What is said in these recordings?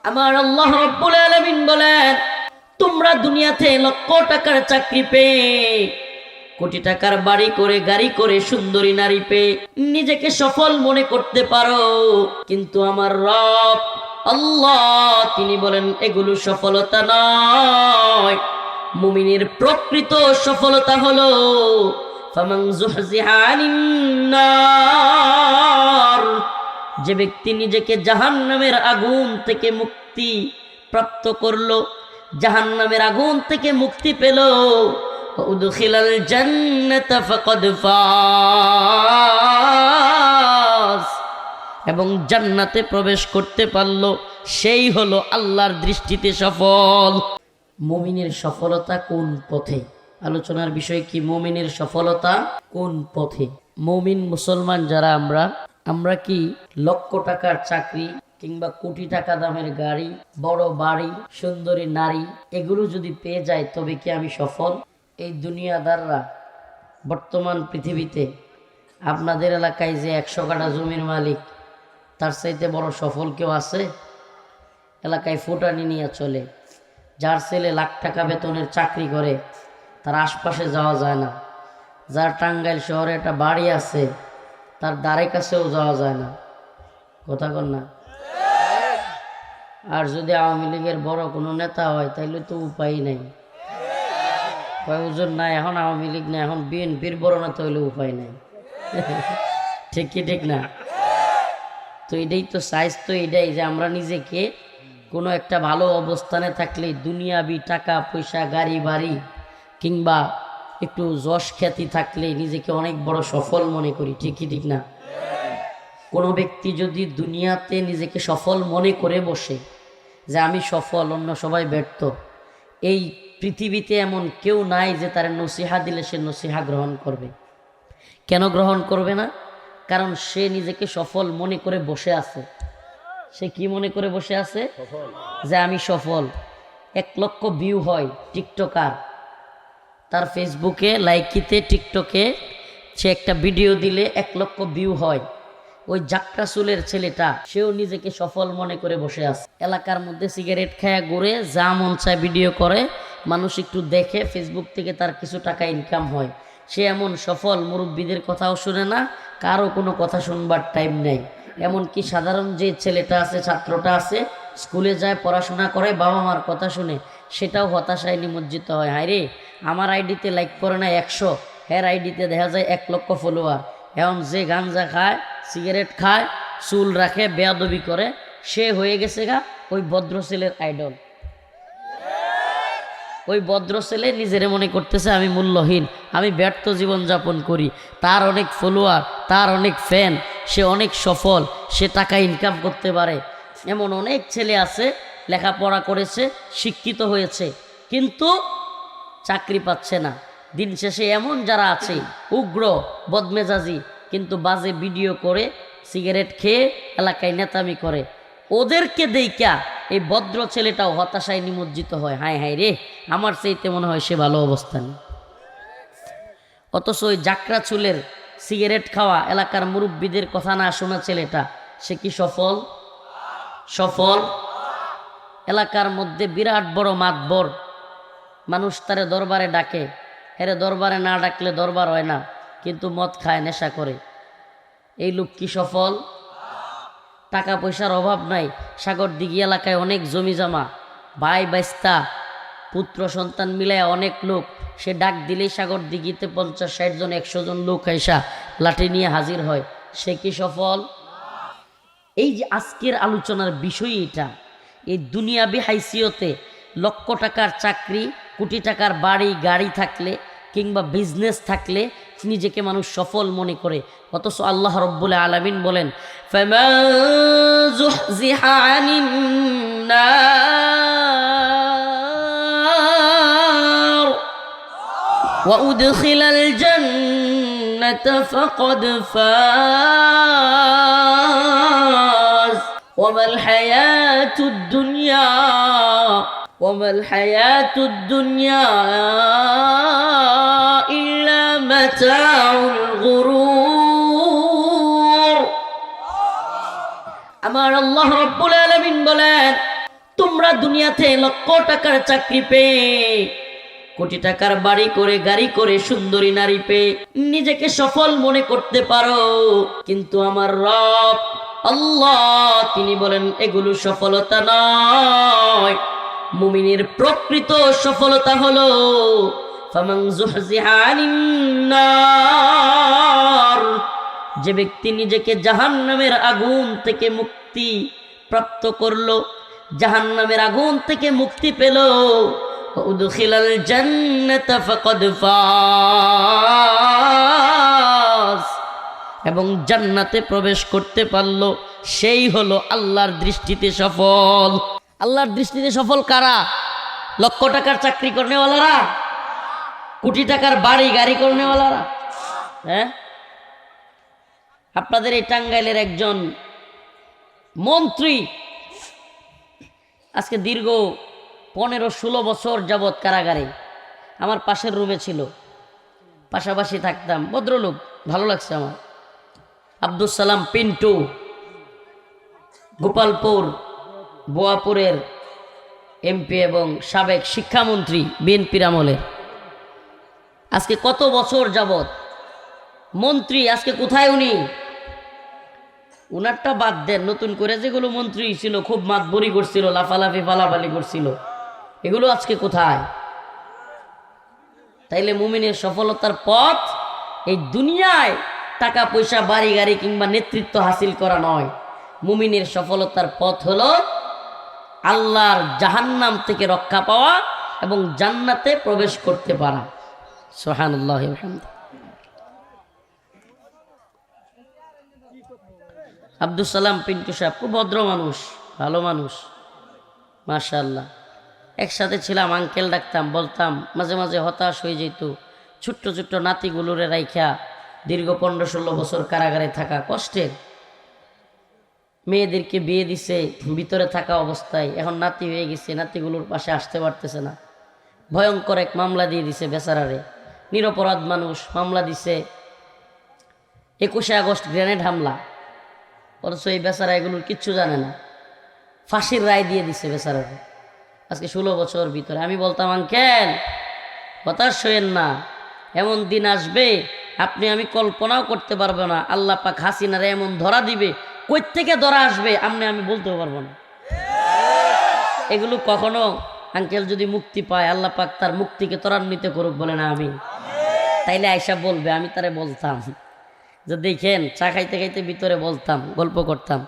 আমার আল্লাহ রাব্বুল আলামিন বলেন, তোমরা দুনিয়াতে লক্ষ টাকার চাকরি পেয়ে, কোটি টাকার বাড়ি করে, গাড়ি করে, সুন্দরী নারী পেয়ে নিজেকে সফল মনে করতে পারো, কিন্তু আমার রব আল্লাহ তিনি বলেন এগুলো সফলতা নয়। মুমিনের প্রকৃত সফলতা হলো ফামান যুহজিহা আনিন নার, যে ব্যক্তি নিজেকে জাহান্নামের আগুন থেকে মুক্তি প্রাপ্ত করলো, জাহান্নামের আগুন থেকে মুক্তি পেল, উদখিলাল জান্নাতা ফাকাদ ফাজ, এবং জান্নাতে প্রবেশ করতে পারল, সেই হলো আল্লাহর দৃষ্টিতে সফল। মুমিনের সফলতা কোন পথে? আলোচনার বিষয় কি মুমিনের সফলতা কোন পথে? মুমিন মুসলমান যারা আমরা কি লক্ষ টাকার চাকরি কিংবা কোটি টাকা দামের গাড়ি, বড় বাড়ি, সুন্দরী নারী এগুলো যদি পেয়ে যায় তবে কি আমি সফল? এই দুনিয়াদাররা বর্তমান পৃথিবীতে আপনাদের এলাকায় যে 100 কাঠা জমির মালিক, তার চাইতে বড় সফল কেউ আছে? এলাকায় ফুটানি নিয়ে চলে, যার ছেলে লাখ টাকা বেতনের চাকরি করে তার আশপাশে যাওয়া যায় না, যার টাঙ্গাইল শহরে একটা বাড়ি আছে তার দ্বারে কাছেও যাওয়া যায় না, কথা কন না? আর যদি আওয়ামী লীগের বড় কোনো নেতা হয় তাইলে তো উপায় নাই, হুজুর না এখন আওয়ামী লীগ না, এখন বিএনপির বড় নেতা হইলে উপায় নাই। ঠিক কি ঠিক না? তো এটাই তো সাইজ, তো এটাই যে আমরা নিজেকে কোনো একটা ভালো অবস্থানে থাকলে, দুনিয়াবি টাকা পয়সা, গাড়ি বাড়ি কিংবা একটু যশ খ্যাতি থাকলে নিজেকে অনেক বড় সফল মনে করি, ঠিক কি ঠিক না? কোনো ব্যক্তি যদি দুনিয়াতে নিজেকে সফল মনে করে বসে যে আমি সফল, অন্য সবাই ব্যর্থ, এই পৃথিবীতে এমন কেউ নাই যে তার নসিহা দিলে সে নসিহা গ্রহণ করবে। কেন গ্রহণ করবে না? কারণ সে নিজেকে সফল মনে করে বসে আছে। সে কি মনে করে বসে আছে? যে আমি সফল। 1 লক্ষ ভিউ হয় টিকটকার, তার ফেসবুকে, লাইকিতে, টিকটকে সে একটা ভিডিও দিলে 1 লক্ষ ভিউ হয়। ওই জাকরা চুলের ছেলেটা সেও নিজেকে সফল মনে করে বসে আছে। এলাকার মধ্যে সিগারেট খায়া ঘুরে, যা মন চায় ভিডিও করে, মানুষ একটু দেখে, ফেসবুক থেকে তার কিছু টাকা ইনকাম হয়। সে এমন সফল, মুরব্বীদের কথাও শুনে না, কারো কোনো কথা শুনবার টাইম নেই। এমনকি সাধারণ যে ছেলেটা আছে, ছাত্রটা আছে, স্কুলে যায়, পড়াশোনা করে, বাবা মার কথা শুনে, সেটাও হতাশায় নিমজ্জিত হয়। হায় রে, আমার আইডিতে লাইক করে না 100, হের আইডিতে দেখা যায় 1 লক্ষ ফলোয়ার। এখন যে গাঞ্জা খায়, সিগারেট খায়, চুল রাখে, বেয়াদবি করে, সে হয়ে গেছে গা ওই ভদ্র ছেলের আইডল। ওই ভদ্র ছেলে নিজেরে মনে করতেছে আমি মূল্যহীন, আমি ব্যর্থ জীবনযাপন করি। তার অনেক ফলোয়ার, তার অনেক ফ্যান, সে অনেক সফল, সে টাকা ইনকাম করতে পারে। এমন অনেক ছেলে আছে, লেখাপড়া করেছে, শিক্ষিত হয়েছে, কিন্তু চাকরি পাচ্ছে না। দিন শেষে এমন যারা আছে উগ্র, বদমেজাজি, কিন্তু বাজে ভিডিও করে, সিগারেট খেয়ে এলাকায় নেতামি করে, ওদেরকে দেইকা এই ভদ্র ছেলেটাও হতাশায় নিমজ্জিত হয়। হায় হায় রে, আমার চাইতে মনে হয় সে ভালো অবস্থান। অথচ ওই জাকরা চুলের, সিগারেট খাওয়া, এলাকার মুরব্বীদের কথা না শোনা ছেলেটা, সে কি সফল? সফল। এলাকার মধ্যে বিরাট বড় মাতবর, মানুষ তারে দরবারে ডাকে, হেরে দরবারে না ডাকলে দরবার হয় না, কিন্তু মদ খায়, নেশা করে। এই লোক কি সফল? টাকা পয়সার অভাব নাই, সাগরদিঘি এলাকায় অনেক জমি জমা, ভাই বাইস্তা, পুত্র সন্তান মিলায় অনেক লোক, সে ডাক দিলেই সাগরদিঘিতে 50-60 জন 100 জন লোক আইসা লাঠি নিয়ে হাজির হয়। সে কি সফল? এই যে আজকের আলোচনার বিষয় এটা, এই দুনিয়াবি হাইসিয়তে লক্ষ টাকার চাকরি, কোটি টাকার বাড়ি গাড়ি থাকলে কিংবা বিজনেস থাকলে নিজেকে মানুষ সফল মনে করে। অথচ আল্লাহ রব্বুল আলামিন বলেন, ফামান যুহজিহা আনিন নার ওয়া উদখিলাল জান্নাতা ফাকাদ ফাজ ওয়ামাল হায়াতুদ দুনিয়া وما الحياة الدنيا إلا متاع الغرور। আমার আল্লাহ রাব্বুল আলামিন বলেন, তোমরা দুনিয়াতে লক্ষ টাকার চাকরি পেয়ে, কোটি টাকার বাড়ি করে, গাড়ি করে, সুন্দরী নারী পেয়ে নিজেকে সফল মনে করতে পারো, কিন্তু আমার রব আল্লাহ তিনি বলেন এগুলো সফলতা নয়। মুমিনের প্রকৃত সফলতা হলো ফামান যুহজিহা আনিন নার, যে ব্যক্তি নিজেকে জাহান্নামের আগুন থেকে মুক্তি প্রাপ্ত করলো, জাহান্নামের আগুন থেকে মুক্তি পেল, উদখিলাল জান্নাতা ফাকাদ ফাজ, এবং জান্নাতে প্রবেশ করতে পারল, সেই হলো আল্লাহর দৃষ্টিতে সফল। আল্লাহর দৃষ্টিতে সফল কারা? লক্ষ টাকার চাকরি করনেওয়ালারা, কোটি টাকার বাড়ি গাড়ি করনেওয়ালারা। হ্যাঁ, আপনাদের এই টাঙ্গাইলের একজন মন্ত্রী আজকে দীর্ঘ 15-16 বছর যাবৎ কারাগারে, আমার পাশের রুমে ছিল, পাশাপাশি থাকতাম, ভদ্রলোক, ভালো লাগছে আমার। আব্দুল সালাম পিন্টু, গোপালপুর বোয়াপুরের এমপি এবং সাবেক শিক্ষামন্ত্রী বিএনপির আমলের, আজকে কত বছর যাবৎ মন্ত্রী, আজকে কোথায় উনি? উনারটা বাদ দেন, নতুন করে যেগুলো মন্ত্রী ছিল খুব মাতবরি করছিল, লাফালাফি ফালাফালি করছিল, এগুলো আজকে কোথায়? তাইলে মুমিনের সফলতার পথ এই দুনিয়ায় টাকা পয়সা বাড়ি গাড়ি কিংবা নেতৃত্ব হাসিল করা নয়। মুমিনের সফলতার পথ হলো আল্লাহর জাহান্নাম থেকে রক্ষা পাওয়া এবং জান্নাতে প্রবেশ করতে পারা। সুবহানাল্লাহি ওয়া বিহামদিহি। আব্দুল সালাম পিন্টু সাহেব খুব ভদ্র মানুষ, ভালো মানুষ, মাশাআল্লাহ। একসাথে ছিলাম, আঙ্কেল ডাকতাম, বলতাম, মাঝে মাঝে হতাশ হয়ে যেত। ছোট্ট ছোট্ট নাতিগুলোরে রাইখা দীর্ঘ 15-16 বছর কারাগারে থাকা কষ্টের, মেয়েদেরকে বিয়ে দিছে ভিতরে থাকা অবস্থায়, এখন নাতি হয়ে গেছে, নাতিগুলোর পাশে আসতে পারতেছে না। ভয়ঙ্কর এক মামলা দিয়ে দিছে বেচারারে, নিরপরাধ মানুষ, মামলা দিছে 21শে আগস্ট গ্রেনেড হামলা, অথচ এই বেচারা এগুলোর কিচ্ছু জানে না, ফাঁসির রায় দিয়ে দিছে বেচারারে আজকে 16 বছর ভিতরে। আমি বলতাম, আঙ্কেল হতাশ হইয়েন না, এমন দিন আসবে আপনি আমি কল্পনাও করতে পারবো না, আল্লাহ পাক হাসিনারে এমন ধরা দিবে, কই থেকে ধরা আসবে আমি বলতেও পারবো না। এগুলো কখনো আঙ্কেল যদি মুক্তি পায়, আল্লাহ পাক তার মুক্তিকে ত্বরান্বিত করুক, বলে না আমি, তাইলে আয়সা বলবে, আমি তারে বলতাম যে দেখেন, চা খাইতে খাইতে ভিতরে বলতাম, গল্প করতাম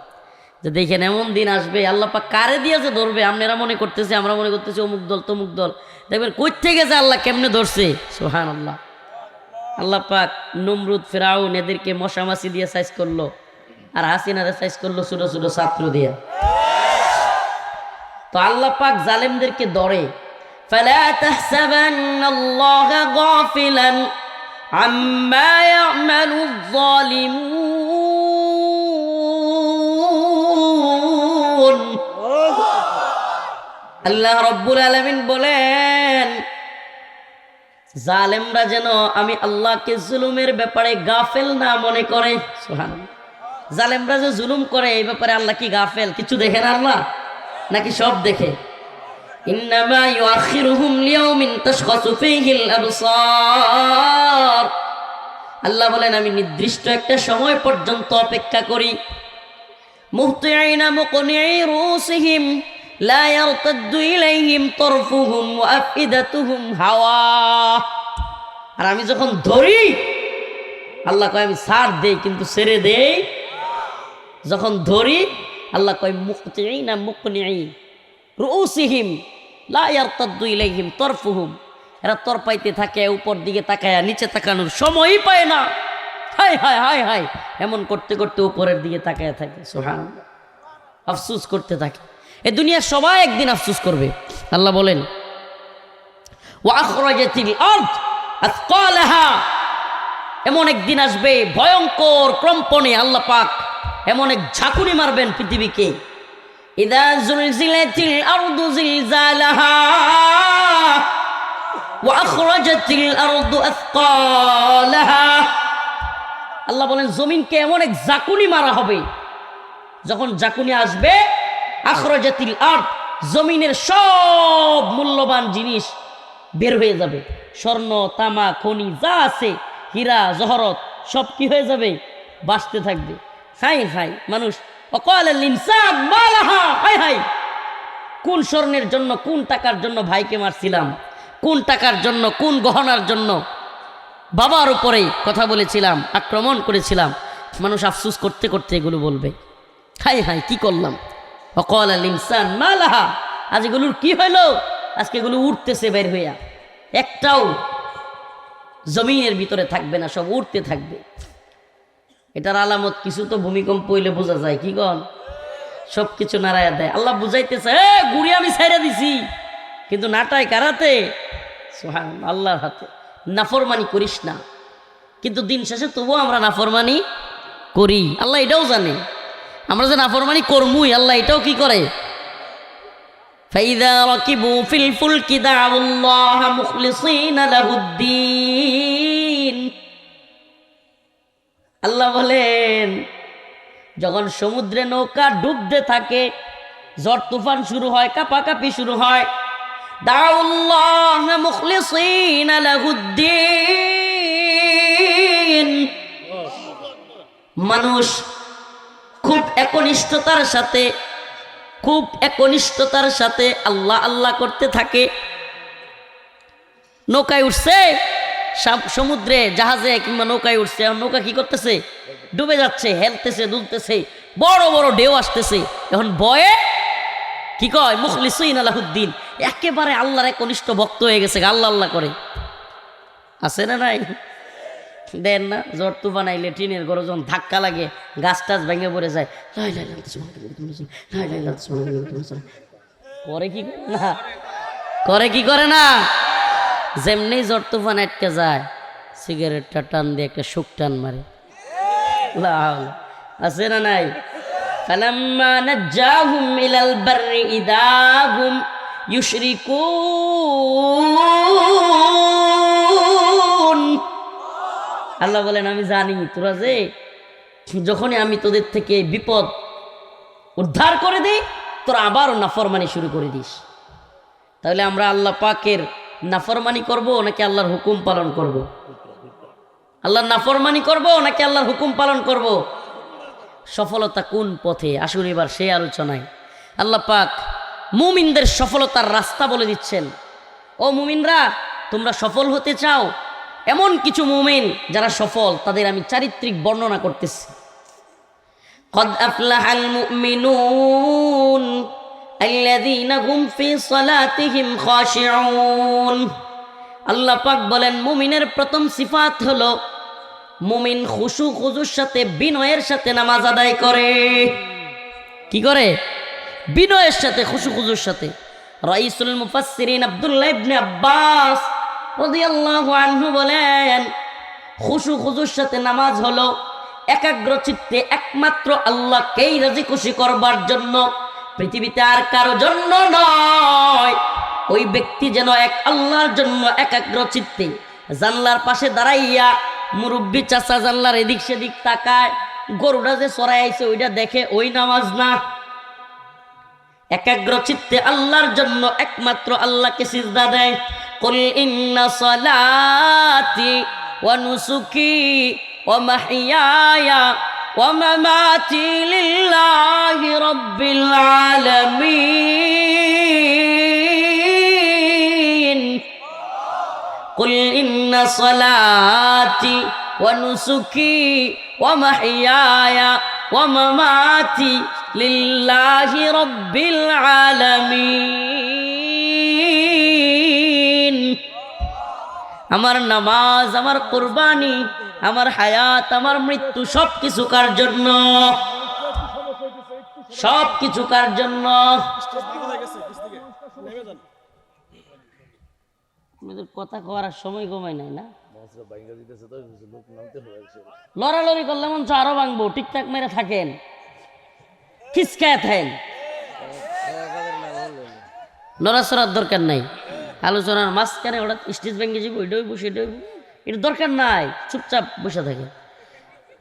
যে দেখেন এমন দিন আসবে, আল্লাহ পাক কারে দিয়েছে ধরবে, আপনারা মনে করতেছে, আমরা মনে করতেছি অমুক দল তমুক দল, দেখবেন কই থেকে যে আল্লাহ কেমনে ধরছে। সুবহানাল্লাহ। আল্লাহ পাক নমরুদ ফিরাউন এদেরকে মশামাছি দিয়ে সাইজ করলো, আর হাসিনারে সাইজ করলো ছোট ছোট ছাত্র দিয়ে। তো আল্লাহ পাক জালেমদেরকে ধরে। ফালা তাহসাবান্নাল্লাহা গাফিলান আম্মা ইয়ামালুয যালিমুন। আল্লাহ রাব্বুল আলামিন বলেন, জালেমরা যেন আমি আল্লাহকে জুলুমের ব্যাপারে গাফেল না মনে করে। সুবহানাল্লাহ। জালেমরা যে জুলুম করে এই ব্যাপারে আল্লাহ কি গাফেল? কিছু দেখে না আল্লাহ, নাকি সব দেখে? ইন্নামা ইউআখিরুহুম লিয়াউমিন তাশখাসু ফীহিল আবসার। আল্লাহ বলেন, আমি নির্দিষ্ট একটা সময় পর্যন্ত অপেক্ষা করি। মুহতিঈনা মুকনিঈ রুসিহিম লা ইয়ারতাদ্দু ইলাইহিম তারফুহুম ওয়া আফইদাতুহুম হাওয়া। আর আমি যখন ধরি, আল্লাহ কয় আমি ছাড় দেই কিন্তু ছেড়ে দেই। যখন ধরি আল্লাহ কয় মুহতিঈনা মুকনিঈ রুসিহিম লা ইয়ারতাদ্দু ইলাইহিম তারফুহুম। এরা তরপাইতে থাকে, উপর দিকে তাকায়, নিচে তাকানোর সময়ই পায় না। হায় হায় হায় হায়, এমন করতে করতে উপরের দিকে তাকায় থাকে। সুবহানাল্লাহ। আফসোস করতে থাকে। এই দুনিয়ার সবাই একদিন আফসোস করবে। আল্লাহ বলেন, ওয়া আখরাজাতিল আরদ আথকালাহা। এমন একদিন আসবে ভয়ঙ্কর কম্পনে আল্লাহ পাক এমন এক ঝাঁকুনি মারবেন পৃথিবীকে। ইযা যুলজিলাতিল আরদু জিলজালাহা ওয়া আখরাজাতিল আরদু আথকালাহা। আল্লাহ বলেন, জমিনকে এমন এক ঝাঁকুনি মারা হবে, যখন ঝাঁকুনি আসবে, আখরাজাতিল আরদ, জমিনের সব মূল্যবান জিনিস বের হয়ে যাবে, স্বর্ণ তামা খনি যা আছে, হীরা জহরত সব কি হয়ে যাবে, বাঁচতে থাকবে। হাই হাই মানুষ, অকাল ইনসান মালাহা, হাই হাই কোন স্বর্ণের জন্য কোন টাকার জন্য ভাইকে মারছিলাম, কোন টাকার জন্য কোন গহনার জন্য বাবার উপরেই কথা বলেছিলাম, আক্রমণ করেছিলাম। মানুষ আফসোস করতে করতে এগুলো বলবে, হাই হাই কি করলাম। অকাল ইনসান মালাহা, আজ এগুলোর কি হইলো, আজকে এগুলো উঠতেছে বের হইয়া, একটাও জমিনের ভিতরে থাকবে না, সব উঠতে থাকবে। এটার আলামত কিছু তো ভূমিকম্প হইলে বোঝা যায়, কি কন, সব কিছু নাড়াইয়া দেয়। আল্লাহ বুঝাইতেছে, গুড়ি আমি ছাইড়া দিছি, কিন্তু নাটাই কারাতে, সুবহানাল্লাহ, আল্লাহর হাতে। নাফরমানি করিস না, কিন্তু দিন শেষে তবুও আমরা নাফরমানি করি। আল্লাহ এটাও জানে আমরা যে নাফরমানি করমুই, আল্লাহ এটাও কি করে। ফাইদা রাকিবু ফিল ফুলকি দাউল্লাহ মুখলিসিনা লাহুদ্দিন। আল্লাহ বলেন, যখন সমুদ্রে নৌকা ডুবতে থাকে, ঝড় তুফান শুরু হয়, কাঁপাকাঁপি শুরু হয়, দাউল্লাহ মুখলিসিনা লাহুদ্দিন, মানুষ খুব একনিষ্ঠতার সাথে আল্লাহ আল্লাহ করতে থাকে। নৌকায় উঠছে, সমুদ্রে জাহাজে কিংবা নৌকায় উঠছে, নৌকা কি করতেছে, ডুবে যাচ্ছে, হেলতেছে, দুলতেছে, বড় বড় ঢেউ আসতেছে। এখন বয়ে কি কয়, মুখলিসিনা লাহুদ্দিন, একেবারে আল্লাহর একনিষ্ঠ ভক্ত হয়ে গেছে, আল্লাহ আল্লাহ করে। আছে না নাই, দেন না, জ্বর তুফান আইলে টিনের ঘরে যখন ধাক্কা লাগে, গাছ টাছ ভেঙে পড়ে যায়, করে কি না, করে কি করে না, যেমনি জ্বর তুফান আটকে যায়, সিগারেটটা টান দিয়ে একটা শুক টান মারে। আছে না নাই, ফালাম্মা নাজ্জাহুম ইলাল বাররি ইযা হুম ইউশরিকুন। আল্লাহ বলেন, আমি জানি তোরা যে যখনই আমি তোদের থেকে বিপদ উদ্ধার করে দিই, তোরা আবারও নাফরমানি শুরু করে দিস। তাহলে আমরা আল্লাহ পাকের নাফরমানি করব নাকি আল্লাহর হুকুম পালন করব? আল্লাহর নাফরমানি করব নাকি আল্লাহর হুকুম পালন করব? সফলতা কোন পথে, আসুন এবার সেই আলোচনায়। আল্লাহ পাক মুমিনদের সফলতার রাস্তা বলে দিচ্ছেন। ও মুমিনরা, তোমরা সফল হতে চাও? এমন কিছু মুমিন যারা সফল, তাদের আমি চারিত্রিক বর্ণনা করতেছি। قد أفلح المؤمنون الذين هم في صلاتهم خاشعون। আল্লাহ পাক বলেন, মুমিনের প্রথম সিফাত হলো মুমিন খুশু খুজুর সাথে, বিনয়ের সাথে নামাজ আদায় করে। কি করে? বিনয়ের সাথে, খুশু খুজুর সাথে। রাইসুল মুফাসসিরিন আব্দুল্লাহ ইবনে আব্বাস রাদিয়াল্লাহু আনহু বলেন, খুশু খুজুর সাথে নামাজ হলো একাগ্র চিত্তে একমাত্র আল্লাহকেই রাজি খুশি করবার জন্য, পৃথিবীতে আর কারো জন্য নয়। ওই ব্যক্তি যেন এক আল্লাহর জন্য একাগ্র চিত্তে জানলার পাশে দাঁড়াইয়া, মুরব্বী চাচা জানলার এদিক সেদিক তাকায়, গরুটা যে চড়াই আইছে ওইটা দেখে, ওই নামাজ না। একাগ্র চিত্তে আল্লাহর জন্য একমাত্র আল্লাহকে সিজদা দেয়। কুল ইন্না সালাতি ওয়া নুসুকি ওয়া মাহইয়ায়া ওয়া মামাতি লিল্লাহি রাব্বিল আলামিন। কুল ইন্না সালাতি ওয়া নুসুকি ওয়া মাহইয়ায়া ওয়া মামাতি লিল্লাহি রাব্বিল আলামিন। আমার নামাজ, আমার কুরবানি, আমার হায়াত, আমার মৃত্যু সবকিছু কার জন্য? সবকিছু কার জন্য? কথা কওয়ার সময় কমাই নাই না, লড়ালড়ি করলে মন আরো ভাঙবো। ঠিকঠাক মেরে থাকেন, খিসকায় থাকেন, লড়াচড়ার দরকার নাই। আলোচনার মাঝখানে ওটা স্টেজ ভেঙে যাবো, ওইটাই বসে, এটাই এটা দরকার নাই, চুপচাপ বসে থাকে।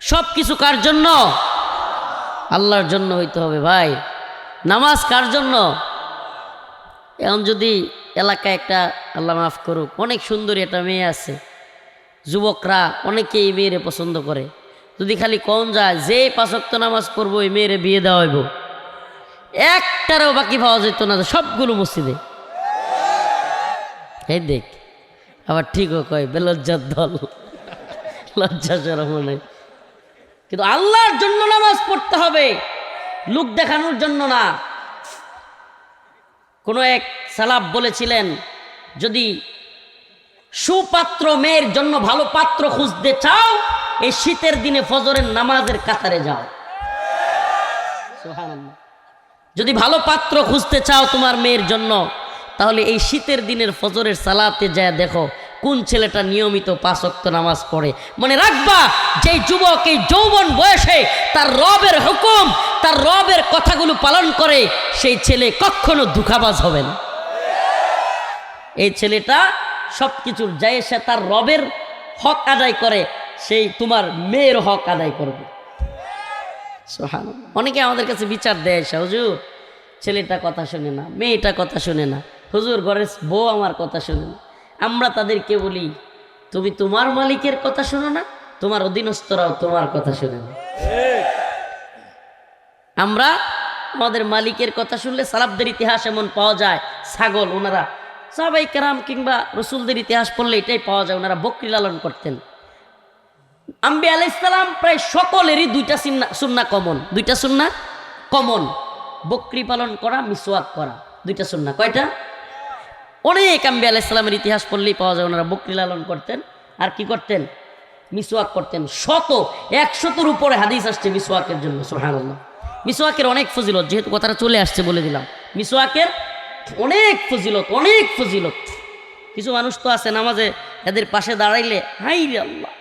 সব কিছু কার জন্য? আল্লাহর জন্য হইতে হবে ভাই। নামাজ কার জন্য? এখন যদি এলাকায় একটা, আল্লাহ মাফ করুক, অনেক সুন্দরী একটা মেয়ে আছে, যুবকরা অনেকেই এই মেয়েরে পছন্দ করে, যদি খালি কম যায় যে 5 ওয়াক্ত নামাজ পড়বো এই মেয়েরে বিয়ে দেওয়া হইব, একটারও বাকি পাওয়া যেত না, সবগুলো মসজিদে। এই দেখ, আবার ঠিকও কয়, বেলজ্জার দল, লজ্জা শরম নেই। কিন্তু আল্লাহর জন্য নামাজ পড়তে হবে, লোক দেখানোর জন্য না। কোনো এক সালাফ বলেছিলেন, যদি সুপাত্র মেয়ের জন্য ভালো পাত্র খুঁজতে চাও, এই শীতের দিনে ফজরের নামাজের কাতারে যাও। সুবহানাল্লাহ। যদি ভালো পাত্র খুঁজতে চাও তোমার মেয়ের জন্য, তাহলে এই শীতের দিনের ফজরের সালাতে যায় দেখো কোন ছেলেটা নিয়মিত 5 ওয়াক্ত নামাজ পড়ে। মনে রাখবা, যে যুবক এই যৌবন বয়সে তার রবের হুকুম, তার রবের কথাগুলো পালন করে, সেই ছেলে কখনো ধোঁকাবাজ হবে না। এই ছেলেটা সব কিছুর যায়, সে তার রবের হক আদায় করে, সেই তোমার মেয়ের হক আদায় করবে। সুবহানাল্লাহ। অনেকে আমাদের কাছে বিচার দেয়, হুজুর ছেলেটা কথা শোনে না, মেয়েটা কথা শোনে না, হুজুর ঘরের বউ আমার কথা শোনে না। আমরা তাদেরকে বলি, তুমি তোমার মালিকের কথা শোনো না, তোমার অধীনস্থরাও তোমার কথা শোনে না। আমরা আমাদের মালিকের কথা শুনলে সালাফদের ইতিহাস এমন পাওয়া যায়, ছাগল, ওনারা সাহাবায়ে কেরাম কিংবা রসুলদের ইতিহাস পড়লে এটাই পাওয়া যায়, ওনারা বকরি লালন করতেন। আম্বিয়া আলাইহিস সালাম প্রায় সকলেরই 2টা সুন্নাহ কমন, 2টা সুন্নাহ কমন, বকরি পালন করা, মিসওয়াক করা, 2টা সুন্নাহ। কয়টা? অনেক আম্বিয়া আলাইহিস সালামের ইতিহাস পড়লেই পাওয়া যায়, ওনারা বকরি লালন করতেন আর কি করতেন? মিসওয়াক করতেন। 100-এর উপরে হাদিস আসছে মিসওয়াকের জন্য। সুবহানাল্লাহ। মিসওয়াকের অনেক ফজিলত, যেহেতু কথাটা চলে আসছে বলে দিলাম, মিসওয়াকের অনেক ফজিলত, অনেক ফজিলত। কিছু মানুষ তো আছে নামাজে এদের পাশে দাঁড়াইলে হাই রে আল্লাহ,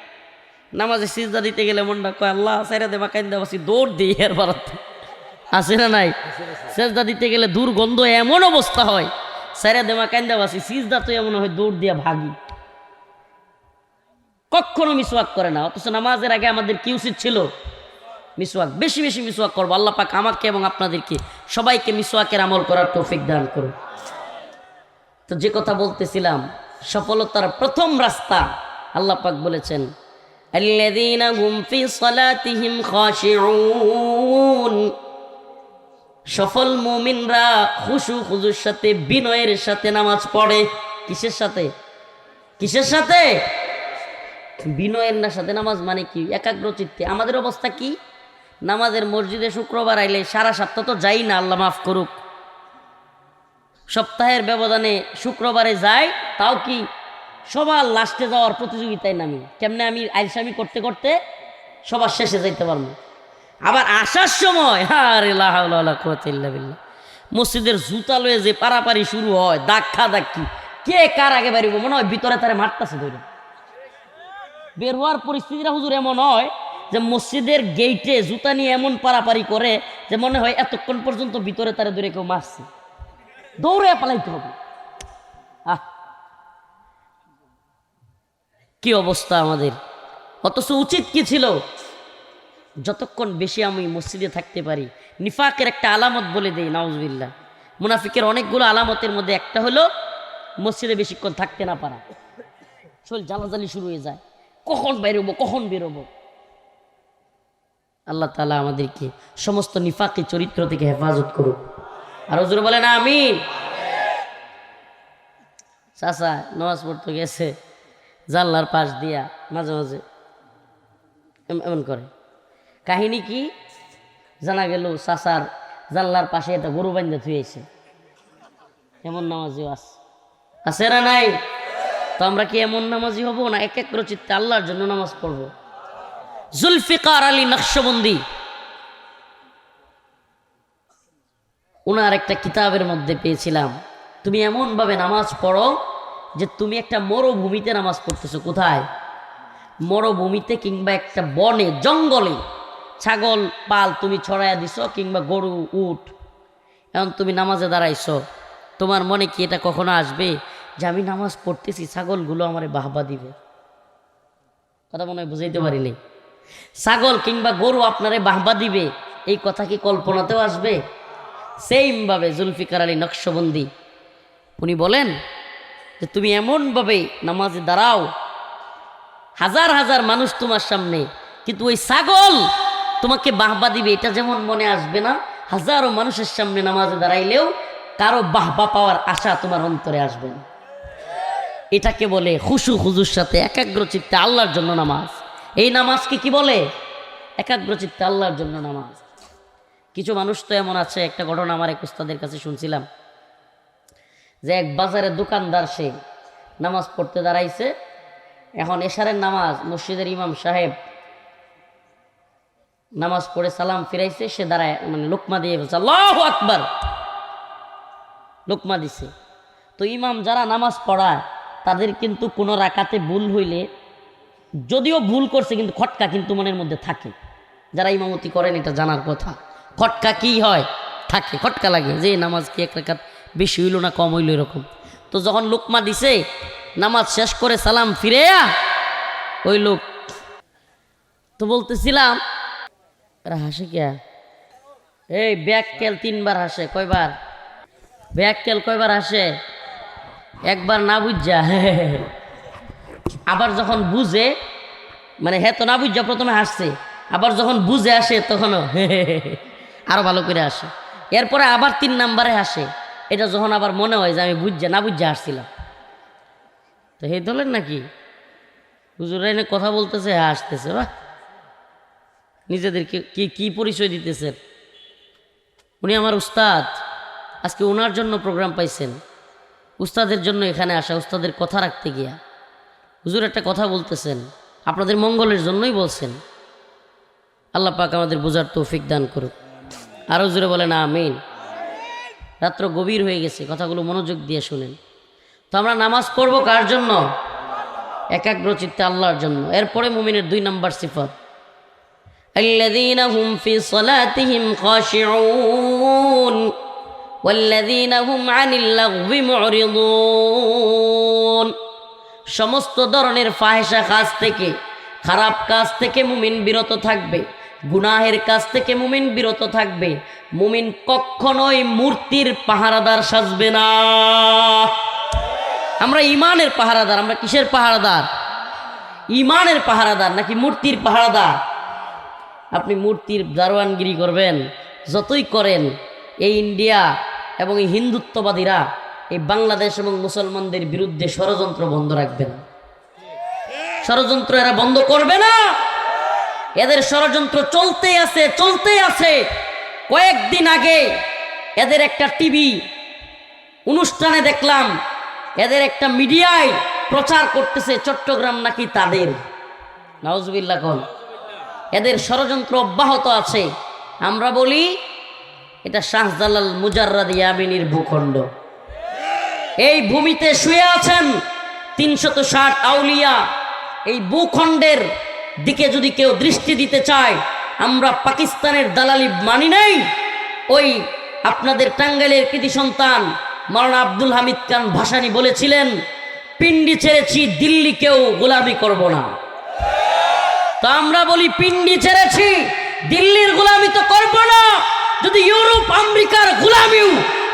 নামাজে সিজদা দিতে গেলে মনটা কয় আল্লাহ সাইরা দেবা কাইন্দা বাসি, দৌড় দিই এর বারাত আছে না নাই? সিজদা দিতে গেলে দুর্গন্ধ, এমন অবস্থা হয় সাইরা দেবা কাইন্দা বাসি, সিজদা তো এমন হয় দৌড় দিয়া ভাগি। কখনো মিসওয়াক করে না, অথচ নামাজের আগে আমাদের কি উচিত ছিল? মিসওয়াক, বেশি বেশি মিসওয়াক করবো। আল্লাহ পাক আমাকে এবং আপনাদেরকে সবাইকে মিসওয়াকের আমল করার তৌফিক দান করুন। তো যে কথা বলতেছিলাম, সফলতার প্রথম রাস্তা আল্লাহ পাক বলেছেন, আল্লাযীনা হুম ফি সালাতিহিম খাশিউন। সফল মুমিনরা খুশু খুজুর সাথে, বিনয়ের সাথে নামাজ পড়ে। কিসের সাথে? কিসের সাথে? বিনয়ের সাথে নামাজ মানে কি? একাগ্রচিত্তে। আমাদের অবস্থা কি? নামাজের মসজিদে শুক্রবার আইলে সারা সপ্তাহ তো যাই না, আল্লাহ মাফ করুক, সপ্তাহের ব্যবধানে শুক্রবারে যাই, তাও কি সবার লাস্টে যাওয়ার প্রতিযোগিতায় নামি, কেমনে আমি আইলসামি করতে করতে সবার শেষে যাইতে পারবো। আবার আসার সময় আরে লা হাওলা ওয়ালা কুওয়াতা ইল্লা বিল্লাহ, মসজিদের জুতা লয়ে যে পারাপারি শুরু হয়, ধাক্কা ধাক্কি, কে কার আগে বাড়িব, মনে হয় ভিতরে তারে মারতাছে ধরে। বের হওয়ার পরিস্থিতিটা হুজুর এমন হয় যে মসজিদের গেইটে জুতা নিয়ে এমন পারাপারি করে যে মনে হয় এতক্ষণ পর্যন্ত ভিতরে তারে ধরে কেউ মারছে, দৌড়ে পালাইতে হবে। কি অবস্থা আমাদের! অথচ উচিত কি ছিল? যতক্ষণ বেশি আমি মসজিদে থাকতে পারি। নিফাকের একটা আলামত বলে দেই, নাউজুবিল্লাহ। মুনাফিকের অনেকগুলো আলামতের মধ্যে একটা হলো মসজিদে বেশিক্ষণ থাকতে না পারা। শরীর জ্বালাজালি শুরু হয়ে যায়, কখন বেরোবো, কখন বেরোবো। আল্লাহ তাআলা আমাদেরকে সমস্ত নিফাকি চরিত্র থেকে হেফাজত করুক। আর হুজুর বলেন আমিন। চাচা নামাজ পড়তে গেছে, জানলার পাশ দিয়া মাঝে মাঝে এমন করে। কাহিনী কি? জানা গেল চাচার জানলার পাশে একটা গরু বান্ধা থুয়েছে। এমন নামাজিও আছে না নাই? তো আমরা কি এমন নামাজি হব না একাগ্রচিত্তে আল্লাহর জন্য নামাজ পড়ব? জুলফিকার আলী নকশবন্দি ওনার একটা কিতাবের মধ্যে পেয়েছিলাম, তুমি এমনভাবে নামাজ পড়ো যে তুমি একটা মরুভূমিতে নামাজ পড়তেছো। কোথায়? মরুভূমিতে কিংবা একটা বনে, জঙ্গলে ছাগল পাল তুমি ছড়াইয়া দিছো, কিংবা গরু, উট। এখন তুমি নামাজে দাঁড়াইছো, তোমার মনে কি এটা কখনো আসবে যে আমি নামাজ পড়তেছি, ছাগলগুলো আমারে বাহবা দিবে? কথা মনে হয় বুঝাইতে পারিনি। ছাগল কিংবা গরু আপনারে বাহবা দিবে, এই কথা কি কল্পনাতেও আসবে? সেইমভাবে জুলফিকার আলী নকশবন্দি উনি বলেন যে তুমি এমনভাবে নামাজে দাঁড়াও, হাজার হাজার মানুষ তোমার সামনে, কিন্তু ওই ছাগল তোমাকে বাহবা দিবে এটা যেমন মনে আসবে না, হাজারো মানুষের সামনে নামাজে দাঁড়াইলেও কারো বাহবা পাওয়ার আশা তোমার অন্তরে আসবে না। এটাকে বলে খুশু খুজুর সাথে একাগ্র চিত্তে আল্লাহর জন্য নামাজ। এই নামাজকে কি বলে? একাগ্র চিত্তে আল্লাহর জন্য নামাজ। কিছু মানুষ তো এমন আছে, একটা ঘটনা আমার এক উস্তাদের কাছে শুনছিলাম, যে এক বাজারের দোকানদার সে নামাজ পড়তে দাঁড়াইছে, এখন এশারের নামাজ মসজিদের ইমাম সাহেব নামাজ পড়ে সালাম ফিরাইছে, সে দাঁড়ায় মানে লোকমা দিয়ে বলছে আল্লাহু আকবার, লোকমা দিছে। তো ইমাম যারা নামাজ পড়ায় তাদের কিন্তু কোনো রাকাতে ভুল হইলে, যদিও ভুল করছে কিন্তু খটকা কিন্তু মনের মধ্যে থাকে। যারা ইমামতি করেন এটা জানার কথা, খটকা কি হয়, থাকে, খটকা লাগে যে নামাজ কি এক রাকাত বেশি হইল না কম হইল এরকম। তো যখন লোকমা দিছে, নামাজ শেষ করে সালাম ফিরে ওই লোক তো বলতেছিলাম, হাসে কে? এই ব্যাককেল 3 বার হাসে। কয়বার? ব্যাককেল কয়বার হাসে? একবার না বুঝা, আবার যখন বুঝে, মানে হ্যাঁ তো না বুঝা প্রথমে হাসছে, আবার যখন বুঝে আসে তখনও আরো ভালো করে আসে, এরপরে আবার 3 নাম্বারে হাসে। এটা যখন আবার মনে হয় যে আমি বুঝা না বুঝা আসছিলাম। তো হে দলেন নাকি হুজুর এনে কথা বলতেছে, হাসতেছে, বাহ, নিজেদেরকে কি কি পরিচয় দিতেছেন। উনি আমার উস্তাদ, আজকে ওনার জন্য প্রোগ্রাম পাইছেন, উস্তাদের জন্য এখানে আসা, উস্তাদের কথা রাখতে গিয়া হুজুর একটা কথা বলতেছেন, আপনাদের মঙ্গলের জন্যই বলছেন। আল্লাহ পাক আমাদের বোঝার তৌফিক দান করুক। আরও জোরে বলেন আমিন। রাত্র গভীর হয়ে গেছে, কথাগুলো মনোযোগ দিয়ে শুনেন। তো আমরা নামাজ পড়বো কার জন্য? একাগ্র চিত্তে আল্লাহর জন্য। এরপরে মুমিনের 2 নম্বর সিফাত, الذين هم في صلاتهم خاشعون والذين هم عن اللغو معرضون। সমস্ত ধরনের ফাহিশা কাজ থেকে, খারাপ কাজ থেকে মুমিন বিরত থাকবে, গুনাহের কাজ থেকে মুমিন বিরত থাকবে। মুমিন কখনোই মূর্তির পাহারাদার সাজবে না। আমরা ইমানের পাহারাদার। আমরা কিসের পাহারাদার? ইমানের পাহারাদার নাকি মূর্তির পাহারাদার? আপনি মূর্তির দারোয়ানগিরি করবেন, যতই করেন, এই ইন্ডিয়া এবং এই হিন্দুত্ববাদীরা এই বাংলাদেশ এবং মুসলমানদের বিরুদ্ধে ষড়যন্ত্র বন্ধ রাখবে না। ষড়যন্ত্র এরা বন্ধ করবে না। এদের ষড়যন্ত্র চলতেই আছে, চলতেই আছে। কয়েকদিন আগে এদের একটা টিভি অনুষ্ঠানে দেখলাম, এদের একটা মিডিয়ায় প্রচার করতেছে চট্টগ্রাম নাকি তাদের। নাউজুবিল্লাহ কোন। এদের ষড়যন্ত্র অব্যাহত আছে। আমরা বলি এটা শাহজালাল মুজাররাদ ইয়ামিনীর ভূখণ্ড। এই ভূমিতে শুয়ে আছেন 360 আউলিয়া। এই ভূখণ্ডের দিকে যদি কেউ দৃষ্টি দিতে চায়, আমরা পাকিস্তানের দালালি মানি নাই। ওই আপনাদের টাঙ্গাইলের কৃতি সন্তান মাওলানা আব্দুল হামিদ খান ভাসানী বলেছিলেন, পিন্ডি ছেড়েছি, দিল্লিকেও গোলামি করব না। তো আমরা বলি পিন্ডি ছেড়েছি, দিল্লির গোলামি তো করব না। যদি ইউরোপ আমেরিকার গোলামিও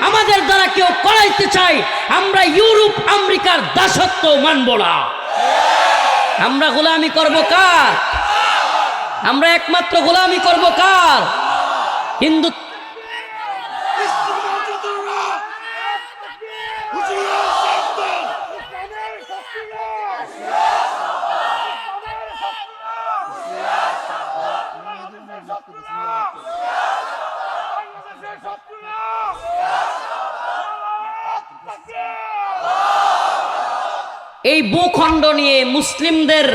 আমাদের দ্বারা কেউ করাইতে চায়, আমরা ইউরোপ আমেরিকার দাসত্ব মানব না। আমরা গোলামি করব কার? আমরা একমাত্র গোলামি করব কার? হিন্দু। এই ভূখণ্ড নিয়ে, মুসলিমদের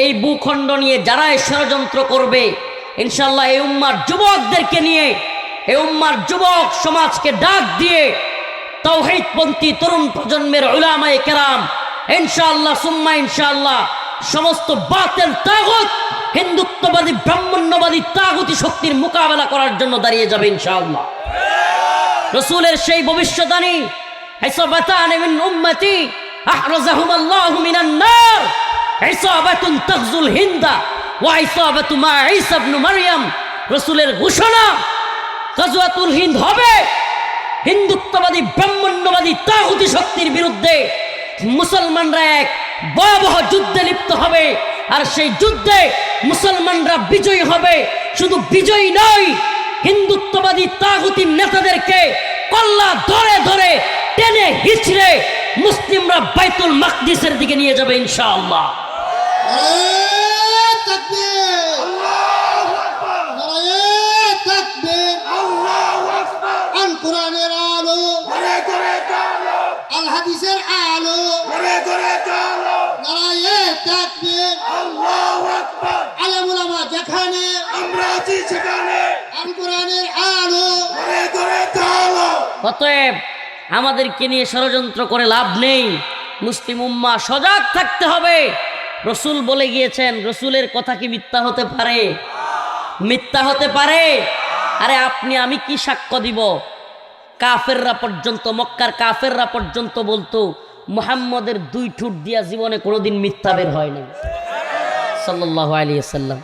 এই ভূখণ্ড নিয়ে যারা ষড়যন্ত্র করবে, ইনশাআল্লাহ এই উম্মার যুবকদেরকে নিয়ে, এই উম্মার যুবক সমাজকে ডাক দিয়ে তাওহীদপন্থী তরুণ প্রজন্মের উলামায়ে কেরাম ইনশাআল্লাহ সুম্মা ইনশাআল্লাহ সমস্ত বাতিল তাগুত, হিন্দুত্ববাদী ব্রাহ্মণ্যবাদী তাগুতি শক্তির মোকাবেলা করার জন্য দাঁড়িয়ে যাবে ইনশাআল্লাহ। রাসূলের সেই ভবিষ্যদ্বাণী, হিসাবাতান মিন উম্মতি আহরাজাহুমুল্লাহু মিনান নার, ইসাবাতুন তাগজুল হিন্দা ওয়া ইসাবাতু মা ঈসা ইবনে মারইয়াম। রাসূলের ঘোষণা, গাজওয়াতুল হিন্দ হবে। হিন্দুত্ববাদী ব্রাহ্মণ্যবাদী হিন্দুত্ববাদী তাগুতি শক্তির বিরুদ্ধে মুসলমানরা এক ভয়াবহ যুদ্ধে লিপ্ত হবে, আর সেই যুদ্ধে মুসলমানরা বিজয়ী হবে। শুধু বিজয়ী নয়, হিন্দুত্ববাদী তাগুতি নেতাদেরকে কল্লা ধরে ধরে টেনে হিচড়ে মুসলিমরা বাইতুল মাকদিসের দিকে নিয়ে যাবে ইনশাআল্লাহ। কোরআনের আলো, আল হাদিসের আলো, নারায়ে তাকবীর, আল্লাহু আকবার। আলেম ওলামা যেখানে, আমরা আছি সেখানে, আল কোরআনের আলো, অতএব আমাদেরকে নিয়ে ষড়যন্ত্র করে লাভ নেই। মুসলিম উম্মাহ সজাগ থাকতে হবে। রসুল বলে গিয়েছেন, রসুলের কথা কি মিথ্যা হতে পারে? মিথ্যা হতে পারে? আরে আপনি আমি কি সাক্ষ্য দিব? কাফেররা পর্যন্ত, মক্কার কাফেররা পর্যন্ত বলতো মুহাম্মদের 2 ঠোঁট দিয়া জীবনে কোনোদিন মিথ্যা বের হয় নাই সাল্লাল্লাহু আলাইহি ওয়াসাল্লাম।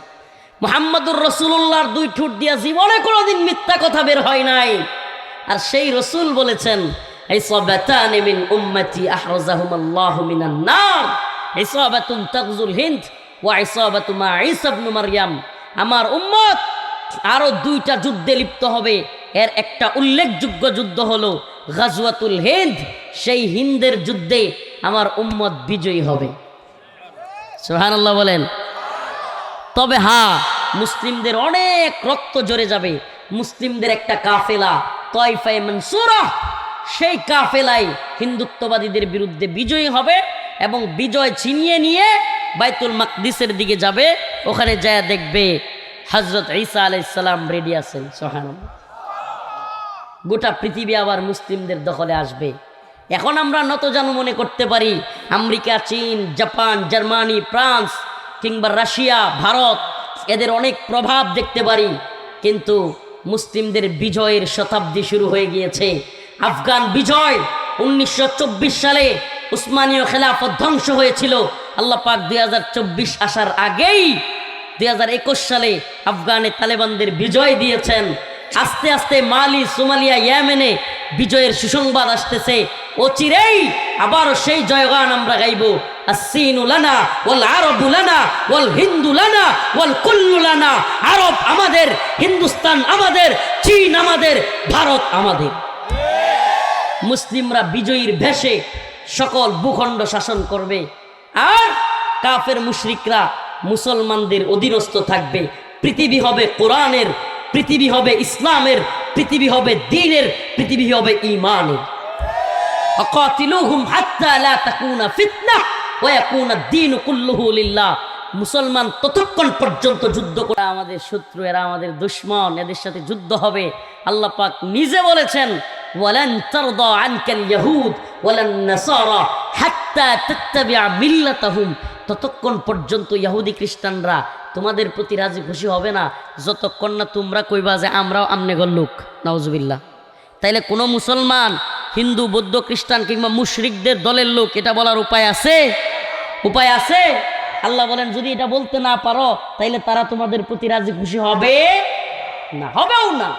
মুহাম্মদুর রাসূলুল্লাহর 2 ঠোঁট দিয়া জীবনে কোনোদিন মিথ্যা কথা বের হয় নাই। আর সেই রসুল বলেছেন, ইসাবাতান মিন উম্মতি আহরাজাহুমুল্লাহু মিনান নার, ইসাবাতুন তাগজুল হিন্দ ওয়া ইসাবাতু মা ঈসা ইবনে মারইয়াম। আমার উম্মত আরো 2টা যুদ্ধে লিপ্ত হবে। এর একটা উল্লেখযোগ্য যুদ্ধ হলো গাজওয়াতুল হিন্দ। সেই হিন্দের যুদ্ধে আমার উম্মত বিজয়ী হবে। সুবহানাল্লাহ বলেন। তবে হ্যাঁ, মুসলিমদের অনেক রক্ত ঝরে যাবে। মুসলিমদের একটা কাফেলা তায়েফায়ে মানসুরা, সেই কাফেলাই হিন্দুত্ববাদীদের বিরুদ্ধে বিজয়ী হবে এবং বিজয় ছিনিয়ে নিয়ে বাইতুল মাকদিসের দিকে যাবে। ওখানে যায় দেখবে হযরত ঈসা আলাইহিস সালাম রেডি আছেন। সুবহানাল্লাহ। গোটা পৃথিবী আবার মুসলিমদের দখলে আসবে। এখন আমরা নতজানু মনে করতে পারি আমেরিকা, চীন, জাপান, জার্মানি, ফ্রান্স কিংবা রাশিয়া, ভারত, এদের অনেক প্রভাব দেখতে পারি, কিন্তু মুসলিমদের বিজয়ের শতাব্দী শুরু হয়ে গিয়েছে। আফগান বিজয় 1924 সালে উসমানীয় খেলাফত ধ্বংস হয়েছিল। আল্লাহ পাক 2024 আসার আগেই 2021 সালে আফগানে তালেবানদের বিজয় দিয়েছেন। আস্তে আস্তে মালি, সোমালিয়া, ইয়েমেনে বিজয়ের সুসংবাদ আসতেছে। অচিরেই আবারও সেই জয়গান আমরা গাইব। আসসিনু লানা ওয়াল আরবু লানা ওয়াল হিন্দু লানা ওয়াল কুল্লু লানা। আরব আমাদের, হিন্দুস্তান আমাদের, চীন আমাদের, ভারত আমাদের। মুসলিমরা বিজয়ীর ভেষে সকল ভূখণ্ড শাসন করবে, আর কাফের মুশরিকরা মুসলমানদের অধীনস্থ থাকবে। পৃথিবী হবে কোরআনের, পৃথিবী হবে ইসলামের, পৃথিবী হবে দ্বীনের, পৃথিবী হবে ঈমানের। আকাতিলুহুম হাত্তা লা তাকুনা ফিতনাহ ওয়া ইয়াকুনা দ্বীনু কুল্লুহু লিল্লাহ। মুসলমান ততক্ষণ পর্যন্ত যুদ্ধ করে, আমাদের শত্রু, এরা আমাদের দুশমন, এদের সাথে যুদ্ধ হবে। আল্লাহ পাক নিজে বলেছেন, ওয়ালান তারদা আনকাল ইয়াহুদ ওয়ালান নাসারা হাত্তা তাত্তাবিআ মিল্লাতাহুম। ততক্ষণ পর্যন্ত ইহুদি খ্রিস্টানরা তোমাদের প্রতি রাজি খুশি হবে না যতক্ষণ না তোমরা কইবা যে আমরাও আমনেগর লোক। নাউজুবিল্লাহ। তাইলে কোনো মুসলমান হিন্দু, বৌদ্ধ, খ্রিস্টান কিংবা মুশরিকদের দলের লোক এটা বলার উপায় আছে? উপায় আছে? আল্লাহ বলেন, যদি এটা বলতে না পারো তাইলে তারা তোমাদের প্রতি রাজি খুশি হবে না, হবেও না।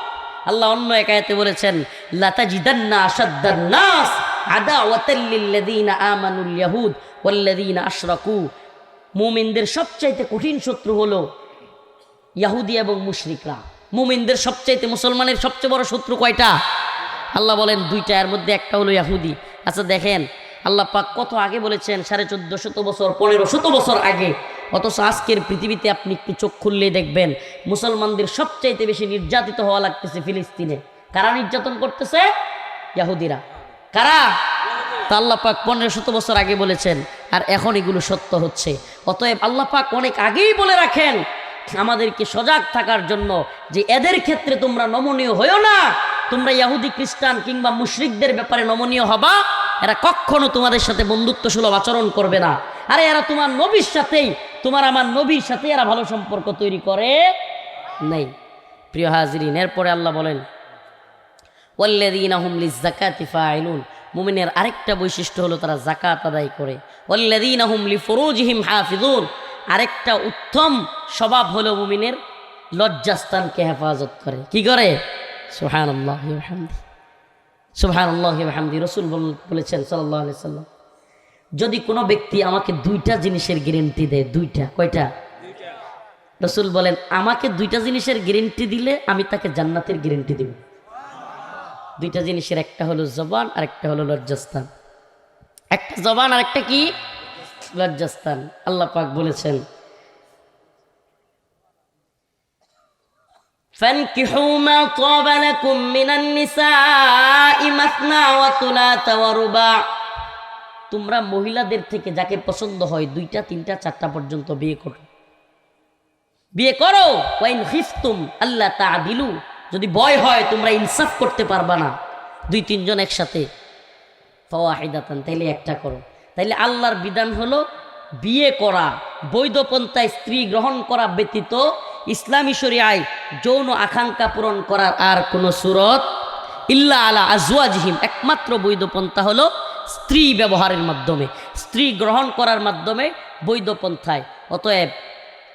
আল্লাহ অন্য এক আয়াতে বলেছেন, লাতাজিদান্না আশাদ্দান নাস আদাওয়াতাল লিল্লাযিনা আমানুল ইয়াহুদ ওয়াল্লাযিনা আশরাকু। মুমিনদের সবচাইতে কঠিন শত্রু হলো ইহুদি এবং মুশরিকরা। মুমিনদের সবচাইতে, মুসলমানের সবচেয়ে বড় শত্রু কয়টা? আল্লাহ বলেন 2টা, এর মধ্যে একটা হলো ইহুদি। আচ্ছা দেখেন, আল্লাহ পাক কত আগে বলেছেন, 1450 বছর, 1500 বছর আগে। অথচ আজকের পৃথিবীতে আপনি একটু চোখ খুললে দেখবেন মুসলমানদের সবচাইতে বেশি নির্যাতিত হওয়া লাগতেছে ফিলিস্তিনে। কারা নির্যাতন করতেছে? ইহুদিরা। কারা? তা আল্লাহ পাক 1500 বছর আগে বলেছেন, আর এখন এগুলো সত্য হচ্ছে। অতএব আল্লাহ পাক অনেক আগেই বলে রাখেন আমাদেরকে সজাগ থাকার জন্য যে এদের ক্ষেত্রে তোমরা নমনীয় হইও না। তোমরা ইহুদি, খ্রিস্টান কিংবা মুশরিকদের ব্যাপারে নমনীয় হবা, এরা কখনো তোমাদের সাথে বন্ধুত্ব সুলভ আচরণ করবে না। আরে এরা তোমার নবীর সাথেই, তোমার আমার নবীর সাথে এরা ভালো সম্পর্ক তৈরি করে নাই। প্রিয় হাজিরিন, এরপরে আল্লাহ বলেন, ওয়াল্লাযীনা হুম লিয-যাকাতি ফাঈলুন। মুমিনের আরেকটা বৈশিষ্ট্য হলো তারা যাকাত আদায় করে। ওয়াল্লাযীনা হুম লিফুরুজিহিম হাফিজুন। আরেকটা উত্তম স্বভাব হলো মুমিনের লজ্জাস্থানকে হেফাজত করে। কি করে? সুবহানাল্লাহি ওয়া বিহামদিহি। সুবহানাল্লাহি ওয়া বিহামদি। রাসূল বলেছেন সাল্লাল্লাহু আলাইহি সাল্লাম, যদি কোনো ব্যক্তি আমাকে দুইটা জিনিসের গ্যারান্টি দেয়, দুইটা, কয়টা? রাসূল বলেন, আমাকে দুইটা জিনিসের গ্যারান্টি দিলে আমি তাকে জান্নাতের গ্যারান্টি দিব। দুইটা জিনিসের, একটা হলো জবান আর একটা হলো লজ্জাস্থান। একটা জবান আর একটা কি? লজ্জাস্থান। আল্লাহ পাক বলেছেন, فانكحوا ما طاب لكم من النساء مثنى وثلاث ورباع। তোমরা মহিলাদের থেকে যাকে পছন্দ হয় দুইটা, তিনটা, চারটা পর্যন্ত বিয়ে করো, বিয়ে করো। ওয়াইন খিফতুম আল্লাহ তাআদিলু, যদি ভয় হয় তোমরা ইনসাফ করতে পারবা না দুই তিনজন একসাথে, ফাওয়াহিদাতান, তাইলে একটা করো। তাইলে আল্লাহর বিধান হলো বিয়ে করা, বৈধ পন্থায় স্ত্রী গ্রহণ করা ব্যতীত ইসলামী শরিয়ায় যৌন আকাঙ্ক্ষা পূরণ করার আর কোনো সুরত ইল্লা আলা আজওয়াজিহিম, একমাত্র বৈধ পন্থা হলো স্ত্রী ব্যবহারের মাধ্যমে, স্ত্রী গ্রহণ করার মাধ্যমে বৈধ পন্থায়। অতএব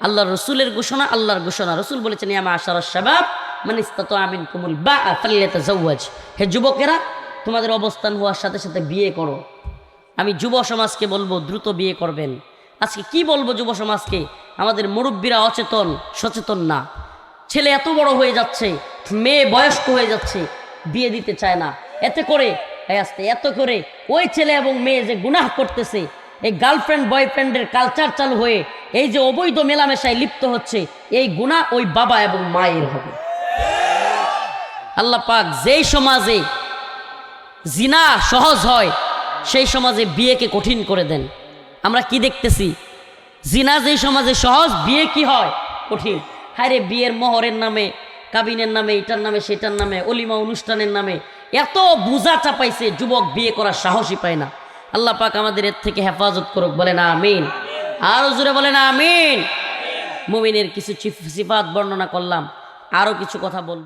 আল্লাহর রসুলের ঘোষণা, আল্লাহর ঘোষণা। রসুল বলেছেন, ইয়া মাশারাশ শাবাব মান ইসতাতা মিনকুমুল বাআ ফালইয়াতাজাওয়াজ। হে যুবকেরা, তোমাদের অবস্থান হওয়ার সাথে সাথে বিয়ে করো। আমি যুব সমাজকে বলবো, দ্রুত বিয়ে করবেন। আজকে কি বলবো যুব সমাজকে? আমাদের মুরব্বীরা অচেতন, সচেতন না। ছেলে এত বড় হয়ে যাচ্ছে, মেয়ে বয়স্ক হয়ে যাচ্ছে, বিয়ে দিতে চায় না। এতে করে এত করে ওই ছেলে এবং মেয়ে যে গুনাহ করতেছে, এই গার্লফ্রেন্ড বয়ফ্রেন্ডের কালচার চালু হয়ে এই যে অবৈধ মেলামেশায় লিপ্ত হচ্ছে, এই গুনাহ ওই বাবা এবং মায়ের হবে। আল্লাহ পাক যেই সমাজে জিনা সহজ হয় সেই সমাজে বিয়েকে কঠিন করে দেন। আমরা কি দেখতেছি? জিনা যেই সমাজে সহজ, বিয়ে কি হয়? কঠিন। হায়রে, বিয়ের মোহরের নামে, কাবিনের নামে, এটার নামে, সেটার নামে, অলিমা অনুষ্ঠানের নামে এত বোঝা চাপাইছে, যুবক বিয়ে করার সাহসই পায় না। আল্লাহ পাক আমাদের এর থেকে হেফাজত করুক, বলেন আমিন। আরো জোরে বলেন আমিন। মুমিনের কিছু সিফাত বর্ণনা করলাম, আরো কিছু কথা বলবো।